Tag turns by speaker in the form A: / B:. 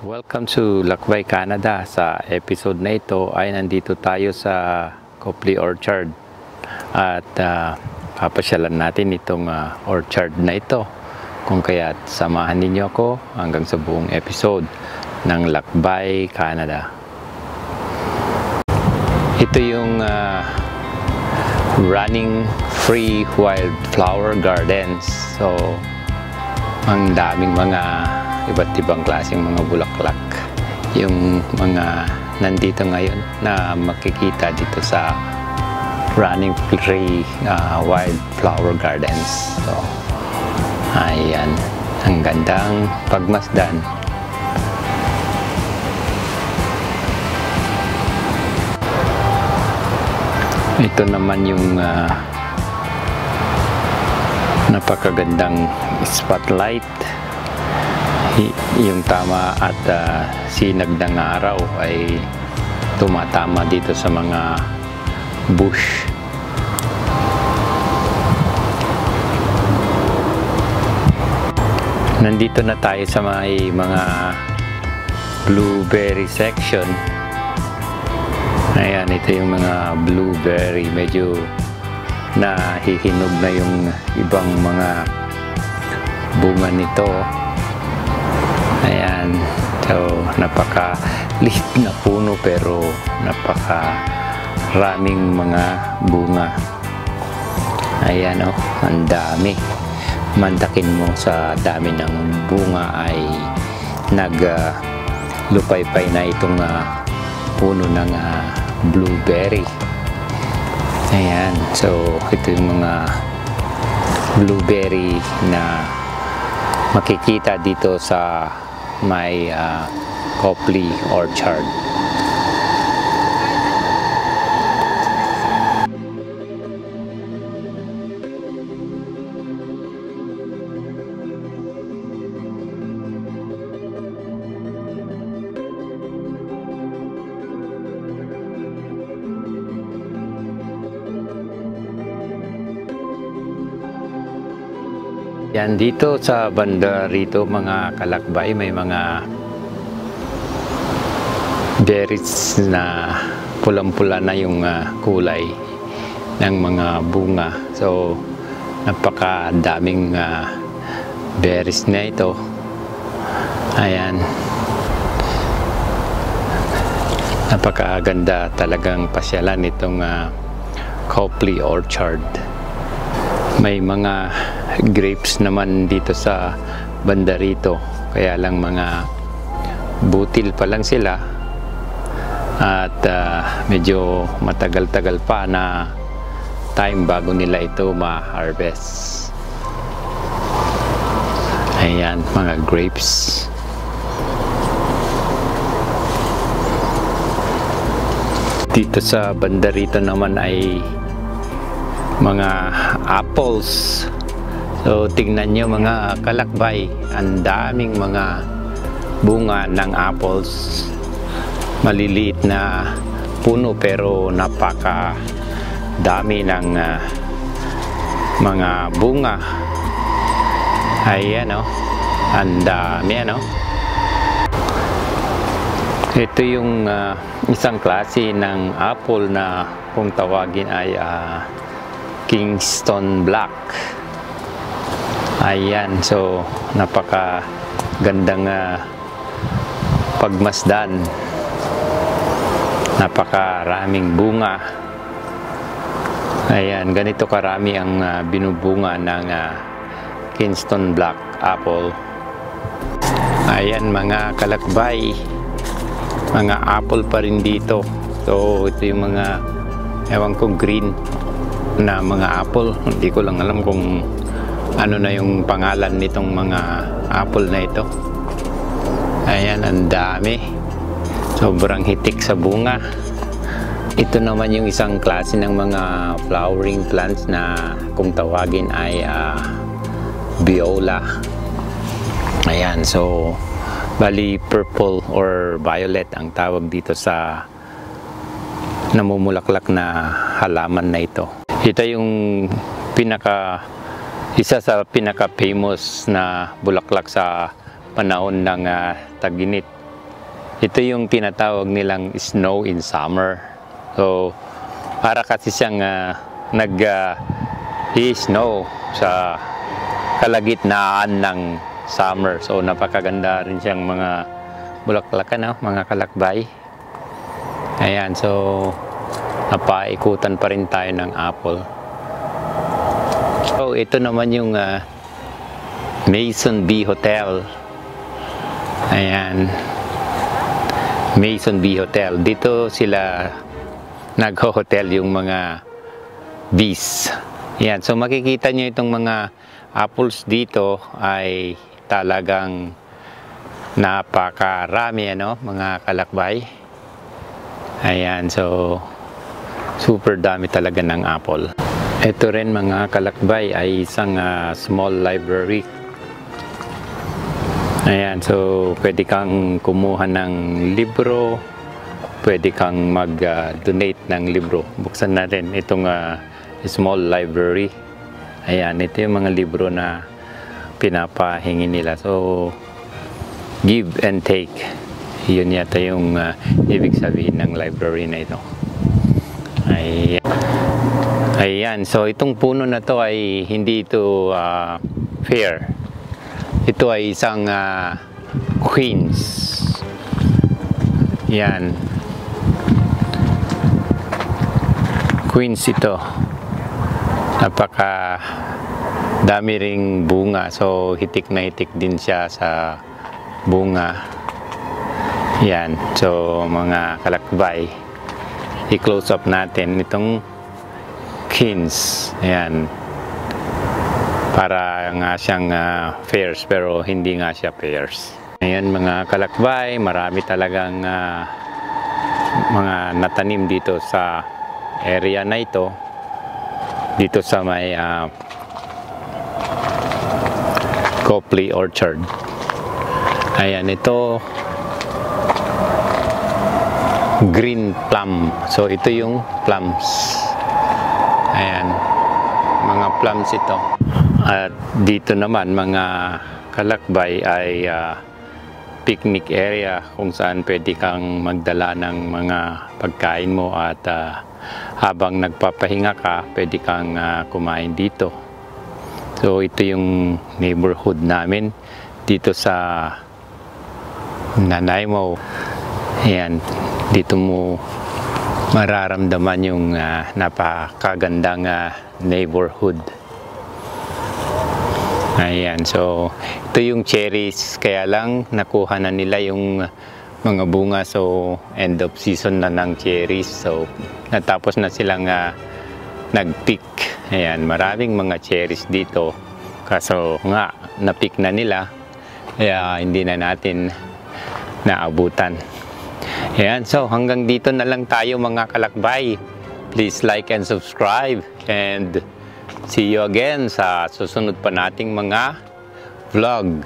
A: Welcome to Lakbay Canada. Sa episode na ito ay nandito tayo sa Copley Orchard at papasyalan natin itong orchard na ito. Kung kaya't samahan ninyo ako hanggang sa buong episode ng Lakbay Canada. Ito yung Running Free Wildflower Gardens. So, ang daming mga iba't ibang klaseng mga bulaklak yung mga nandito ngayon na makikita dito sa Running Free Wildflower Gardens. So, ayan, ang gandang pagmasdan. Ito naman yung napakagandang spotlight. Yung tama at sinag ng araw ay tumatama dito sa mga bush. Nandito na tayo sa mga blueberry section. Ayan, ito yung mga blueberry. Medyo nahihinog na yung ibang mga bunga nito. Ayan, so napaka-liit na puno pero napaka-raming mga bunga. Ayan oh, ang dami. Mandakin mo sa dami ng bunga ay naglupaypay na itong puno ng blueberry. Ayan, so ito yung mga blueberry na makikita dito sa may Copley Orchard. Yan, dito sa banda rito mga kalakbay, may mga berries na pulang-pula na yung kulay ng mga bunga. So napakadaming berries na ito. Ayan, napakaganda talagang pasyalan itong Copley Orchard. May mga grapes naman dito sa banda rito, kaya lang mga butil pa lang sila at medyo matagal-tagal pa na time bago nila ito ma-harvest. Ayan, mga grapes. Dito sa banda rito naman ay mga apples. So tingnan nyo mga kalakbay, ang daming mga bunga ng apples. Maliliit na puno pero napaka dami ng mga bunga. Ayan o, ang dami ano. Ito yung isang klase ng apple na kung tawagin ay Kingston Black. Ayan, so napaka gandang pagmasdan. Napakaraming bunga. Ayan, ganito karami ang binubunga ng Kingston Black apple. Ayan mga kalakbay, mga apple pa rin dito. So ito yung mga ewan ko green na mga apple. Hindi ko lang alam kung ano na yung pangalan nitong mga apple na ito. Ayan, ang dami. Sobrang hitik sa bunga. Ito naman yung isang klase ng mga flowering plants na kung tawagin ay viola. Ayan, so bali purple or violet ang tawag dito sa namumulaklak na halaman na ito. Ito yung isa sa pinaka-famous na bulaklak sa panahon ng tag-init. Ito yung tinatawag nilang snow in summer. So, para kasi siyang nag-snow sa kalagitnaan ng summer. So, napakaganda rin siyang mga bulaklakan, mga kalakbay. Ayan, so napaikutan pa rin tayo ng apple. So, ito naman yung Mason Bee Hotel. Ayan. Mason Bee Hotel. Dito sila nag-hotel yung mga bees. Ayan. So, makikita nyo itong mga apples dito ay talagang napakarami, mga kalakbay. Ayan. So, super dami talaga ng apple. Ito rin mga kalakbay ay isang small library. Ayan, so pwede kang kumuha ng libro, pwede kang mag-donate ng libro. Buksan natin itong small library. Ayan, ito yung mga libro na pinapahingi nila. So, give and take. Yun yata yung ibig sabihin ng library na ito. Ayan, so itong puno na to ay hindi ito fair. Ito ay isang queens. Yan. Queens ito. Napaka dami ring bunga. So, hitik na hitik din siya sa bunga. Yan. So, mga kalakbay, i-close up natin itong queens. Ayan. Para nga siyang fairs, pero hindi nga siya fairs. Ayan mga kalakbay, marami talagang mga natanim dito sa area na ito. Dito sa may Copley Orchard. Ayan, ito green plum. So ito yung plums. Ayan, mga plums ito. At dito naman mga kalakbay ay picnic area kung saan pwede kang magdala ng mga pagkain mo at habang nagpapahinga ka, pwede kang kumain dito. So ito yung neighborhood namin dito sa Nanaimo. Ayan, dito mo mararamdaman yung napakagandang neighborhood. Ayan, so ito yung cherries, kaya lang nakuha na nila yung mga bunga, so end of season na ng cherries. So natapos na silang nag-pick. Ayan, maraming mga cherries dito, kaso nga na-pick na nila, kaya hindi na natin naabutan. Ayan, so hanggang dito na lang tayo mga kalakbay. Please like and subscribe, and see you again sa susunod pa nating mga vlog.